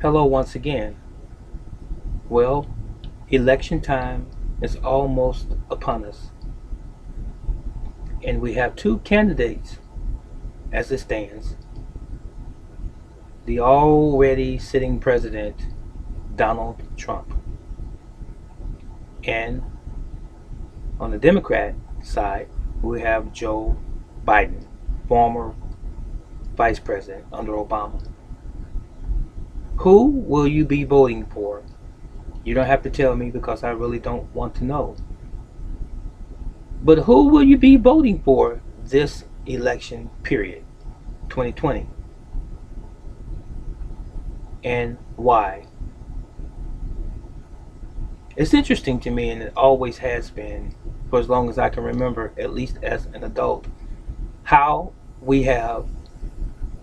Hello once again. Well, election time is almost upon us, and we have two candidates as it stands. The already sitting president, Donald Trump, and on the Democrat side, we have Joe Biden, former vice president under Obama. Who will you be voting for? You don't have to tell me because I really don't want to know. But who will you be voting for this election period, 2020? And why? It's interesting to me, and it always has been for as long as I can remember, at least as an adult, how we have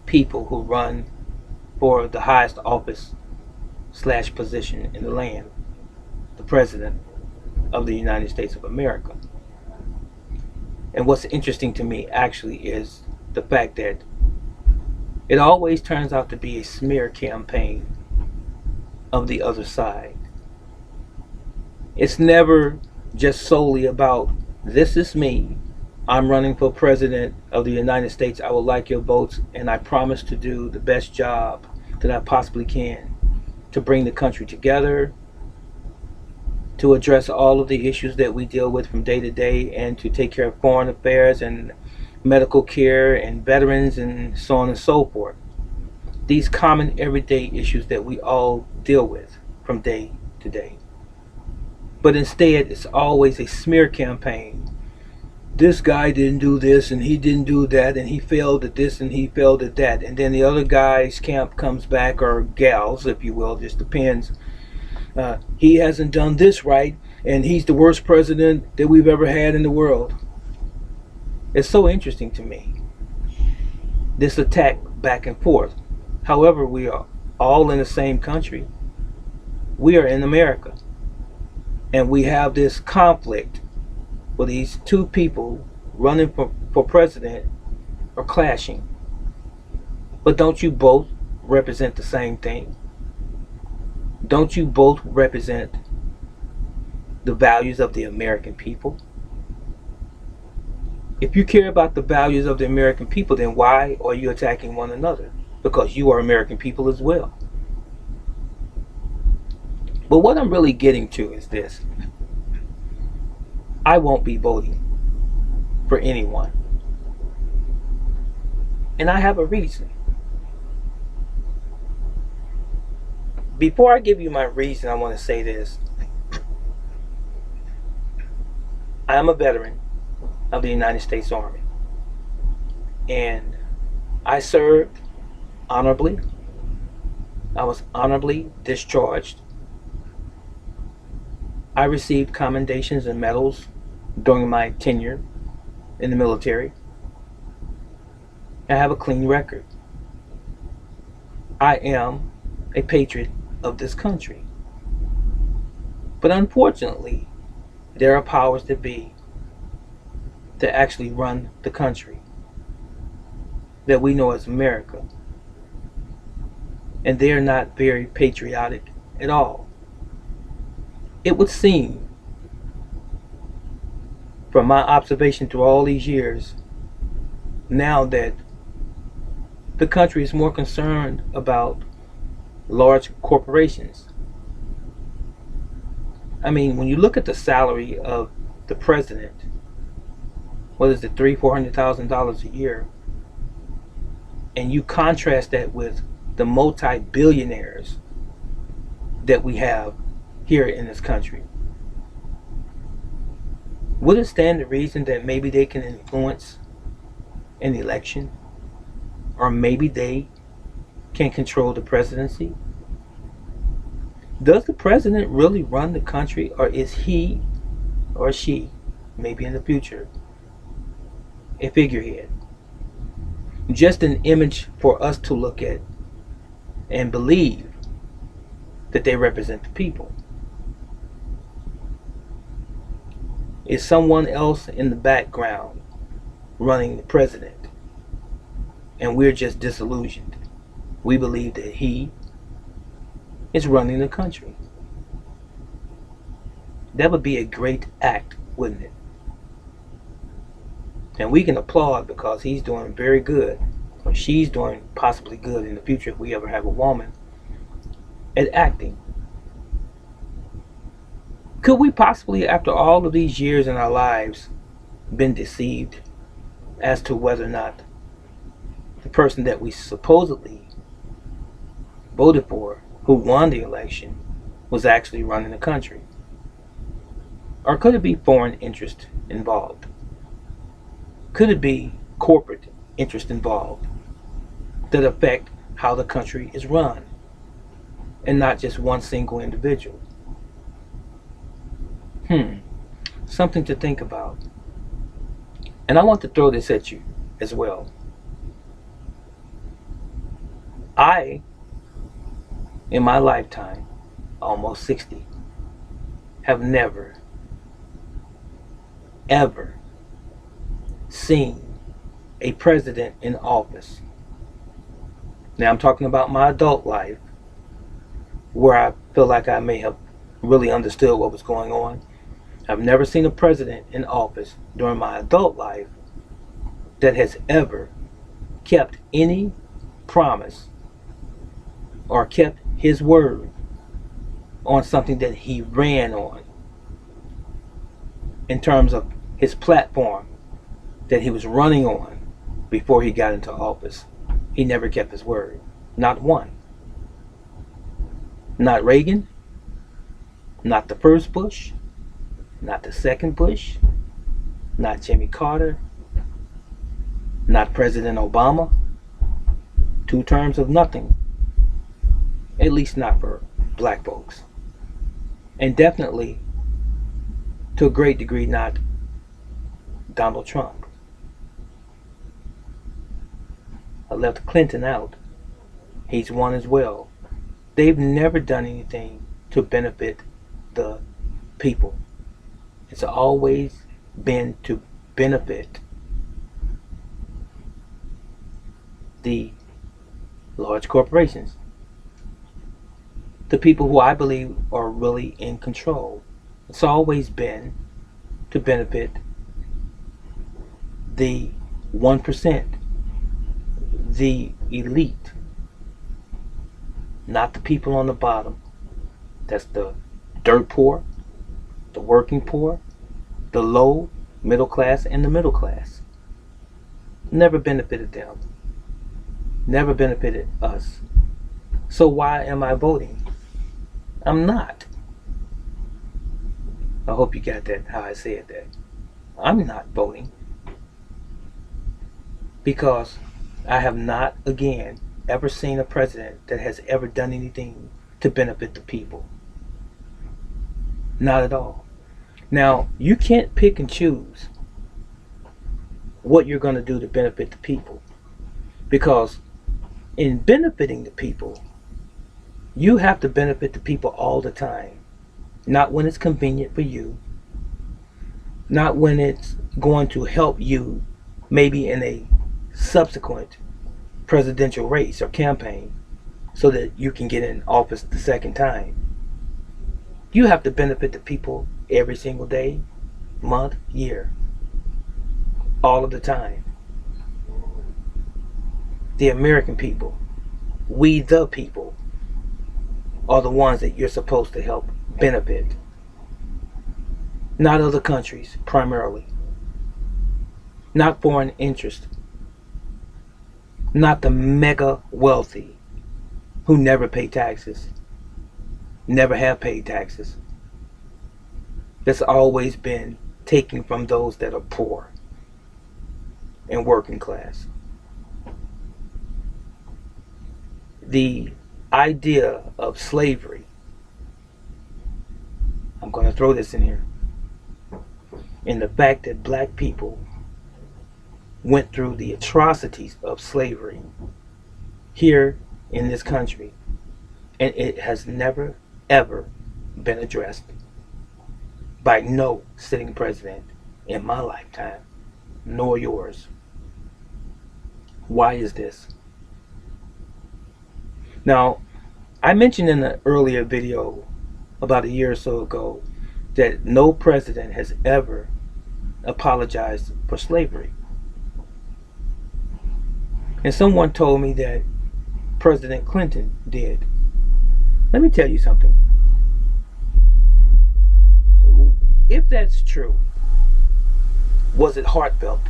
people who run for the highest office slash position in the land, the president of the United States of America. And what's interesting to me actually is the fact that it always turns out to be a smear campaign of the other side. It's never just solely about this is me. I'm running for president of the United States. I would like your votes, and I promise to do the best job that I possibly can to bring the country together, to address all of the issues that we deal with from day to day, and to take care of foreign affairs and medical care and veterans and so on and so forth. These common everyday issues that we all deal with from day to day. But instead, it's always a smear campaign. This guy didn't do this and he didn't do that and he failed at this and he failed at that. And then the other guy's camp comes back, or gals, if you will, just depends. He hasn't done this right and he's the worst president that we've ever had in the world. It's so interesting to me, this attack back and forth. However, we are all in the same country. We are in America. And we have this conflict where these two people running for president are clashing. But don't you both represent the same thing? Don't you both represent the values of the American people? If you care about the values of the American people, then why are you attacking one another? Because you are American people as well. But what I'm really getting to is this. I won't be voting for anyone. And I have a reason. Before I give you my reason, I want to say this. I am a veteran of the United States Army. And I served honorably. I was honorably discharged. I received commendations and medals during my tenure in the military. I have a clean record. I am a patriot of this country. But unfortunately, there are powers that be that actually run the country that we know as America. And they are not very patriotic at all. It would seem, from my observation through all these years, now that the country is more concerned about large corporations. I mean, when you look at the salary of the president, what is it, $300,000-$400,000 a year, and you contrast that with the multi-billionaires that we have here in this country, would it stand to reason that maybe they can influence an election, or maybe they can control the presidency? Does the president really run the country, or is he or she, maybe in the future, a figurehead? Just an image for us to look at and believe that they represent the people. Is someone else in the background running the president, and we're just disillusioned? We believe that he is running the country. That would be a great act, wouldn't it? And we can applaud because he's doing very good, or she's doing possibly good in the future if we ever have a woman at acting. Could we possibly, after all of these years in our lives, been deceived as to whether or not the person that we supposedly voted for, who won the election, was actually running the country? Or could it be foreign interest involved? Could it be corporate interest involved that affect how the country is run and not just one single individual? Something to think about. And I want to throw this at you as well. I, in my lifetime, almost 60, have never, ever seen a president in office. Now I'm talking about my adult life, where I feel like I may have really understood what was going on. I've never seen a president in office during my adult life that has ever kept any promise or kept his word on something that he ran on in terms of his platform that he was running on before he got into office. He never kept his word. Not one. Not Reagan, not the first Bush, not the second Bush, not Jimmy Carter, not President Obama. 2 terms of nothing. At least not for black folks. And definitely, to a great degree, not Donald Trump. I left Clinton out. He's one as well. They've never done anything to benefit the people. It's always been to benefit the large corporations, the people who I believe are really in control. It's always been to benefit the 1%, the elite, not the people on the bottom. That's the dirt poor, the working poor, the low, middle class, and the middle class. Never benefited them. Never benefited us. So why am I voting? I'm not. I hope you got that, how I said that. I'm not voting because I have not, again, ever seen a president that has ever done anything to benefit the people. Not at all. Now, you can't pick and choose what you're going to do to benefit the people, because in benefiting the people, you have to benefit the people all the time. Not when it's convenient for you. Not when it's going to help you maybe in a subsequent presidential race or campaign so that you can get in office the second time. You have to benefit the people every single day, month, year, all of the time. The American people, we the people, are the ones that you're supposed to help benefit. Not other countries, primarily. Not foreign interest. Not the mega wealthy who never pay taxes. Never have paid taxes. That's always been taken from those that are poor and working class. The idea of slavery, I'm going to throw this in here, and the fact that black people went through the atrocities of slavery here in this country, and it has never ever been addressed by no sitting president in my lifetime, nor yours. Why is this? Now, I mentioned in an earlier video about a year or so ago that no president has ever apologized for slavery. And someone told me that President Clinton did. Let me tell you something. If that's true, was it heartfelt?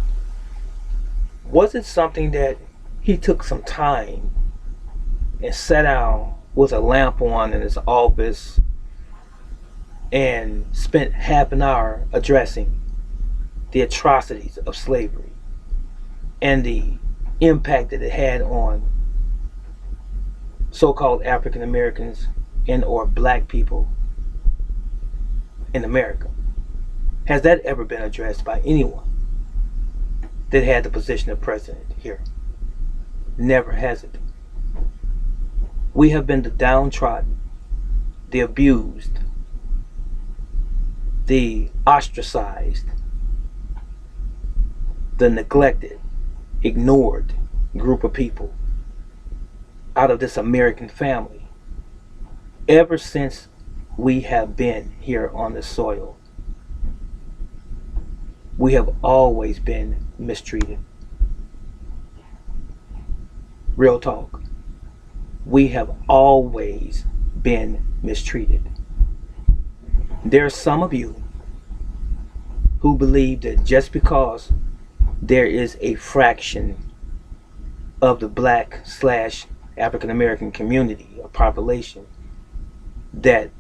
Was it something that he took some time and sat down with a lamp on in his office and spent half an hour addressing the atrocities of slavery and the impact that it had on so-called African Americans and or black people in America? Has that ever been addressed by anyone that had the position of president here? Never has it. We have been the downtrodden, the abused, the ostracized, the neglected, ignored group of people out of this American family ever since we have been here on this soil. We have always been mistreated. Real talk. We have always been mistreated. There are some of you who believe that just because there is a fraction of the black / African American community or population that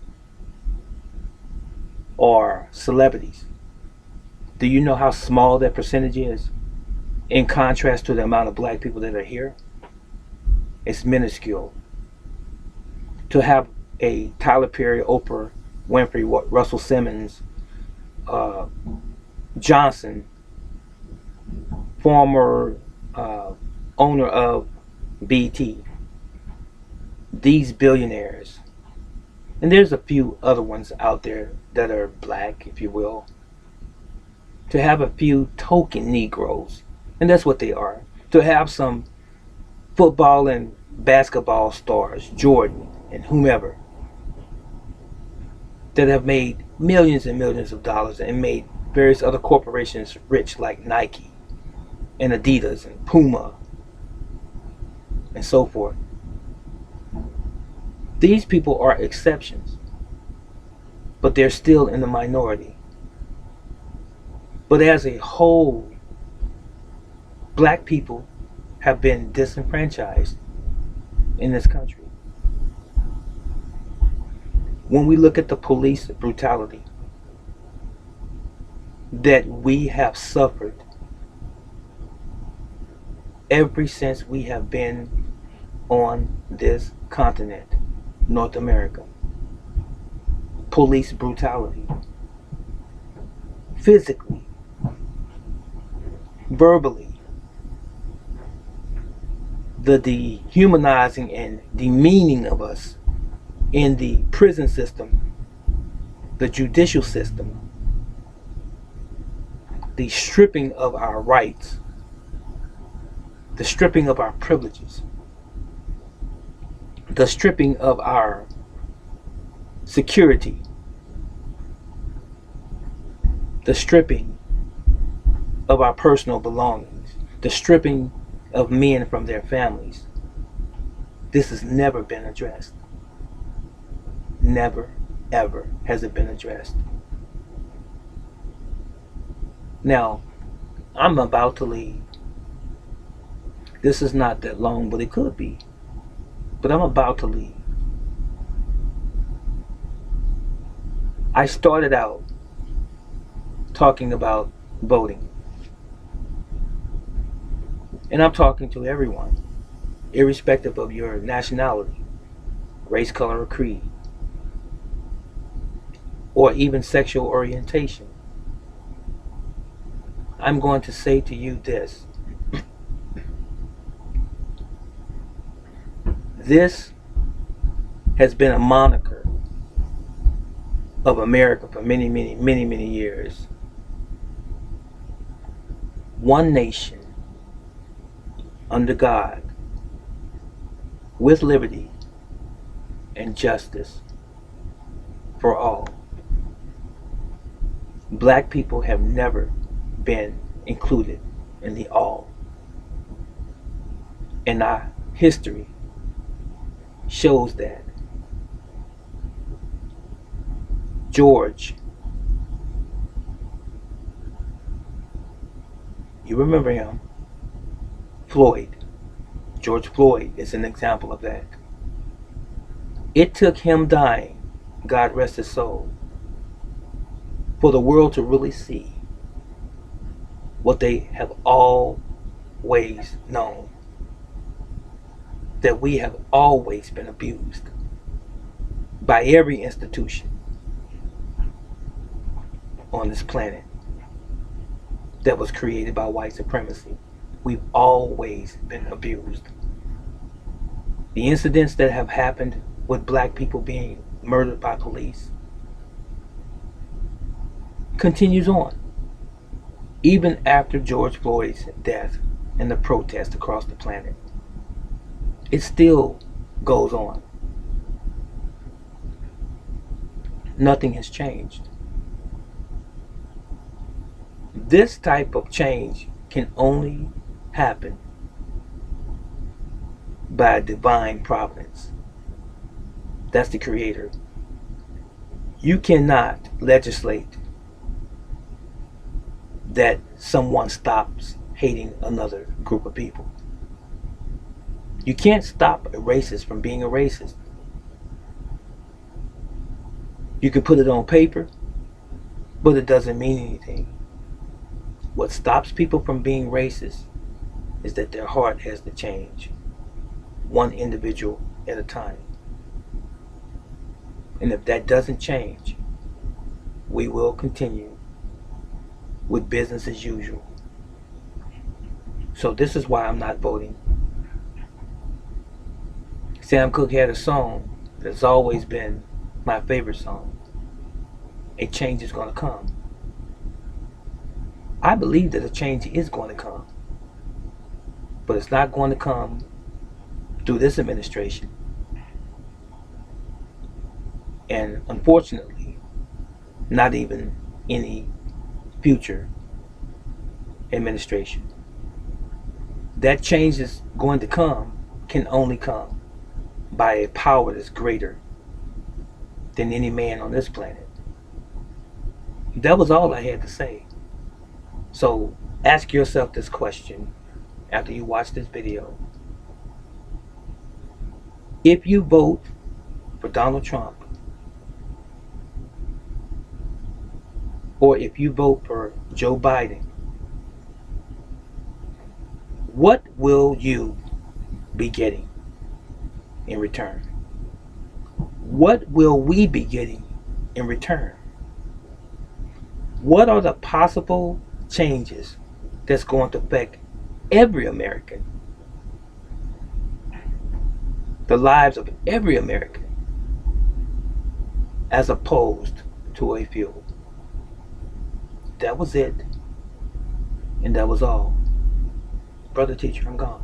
are celebrities. Do you know how small that percentage is in contrast to the amount of black people that are here? It's minuscule. To have a Tyler Perry, Oprah Winfrey, Russell Simmons, Johnson, former owner of BT, these billionaires, and there's a few other ones out there that are black, if you will, to have a few token Negroes, and that's what they are, to have some football and basketball stars, Jordan and whomever, that have made millions and millions of dollars and made various other corporations rich, like Nike and Adidas and Puma and so forth. These people are exceptions, but they're still in the minority. But as a whole, black people have been disenfranchised in this country. When we look at the police brutality that we have suffered ever since we have been on this continent, North America, police brutality, physically, verbally, the dehumanizing and demeaning of us in the prison system, the judicial system, the stripping of our rights, the stripping of our privileges, the stripping of our security, the stripping of our personal belongings, the stripping of men from their families. This has never been addressed. Never, ever has it been addressed. Now, I'm about to leave. This is not that long, but it could be. But I'm about to leave. I started out talking about voting. And I'm talking to everyone, irrespective of your nationality, race, color, or creed, or even sexual orientation. I'm going to say to you this. This has been a moniker of America for many, many, many, many years. One nation, under God, with liberty, and justice for all. Black people have never been included in the all. And our history shows that. George, you remember him, Floyd. George Floyd is an example of that. It took him dying, God rest his soul, for the world to really see what they have always known, that we have always been abused by every institution on this planet that was created by white supremacy. We've always been abused. The incidents that have happened with black people being murdered by police continues on. Even after George Floyd's death and the protests across the planet, it still goes on. Nothing has changed. This type of change can only happen by divine providence. That's the creator. You cannot legislate that someone stops hating another group of people. You can't stop a racist from being a racist. You can put it on paper, but it doesn't mean anything. What stops people from being racist is that their heart has to change, one individual at a time. And if that doesn't change, we will continue with business as usual. So this is why I'm not voting. Sam Cooke had a song that's always been my favorite song. A change is going to come. I believe that a change is going to come. But it's not going to come through this administration. And unfortunately, not even any future administration. That change is going to come can only come by a power that's greater than any man on this planet. That was all I had to say. So ask yourself this question after you watch this video. If you vote for Donald Trump, or if you vote for Joe Biden, what will you be getting in return? What will we be getting in return? What are the possible changes that's going to affect every American? The lives of every American, as opposed to a few. That was it. And that was all. Brother teacher, I'm gone.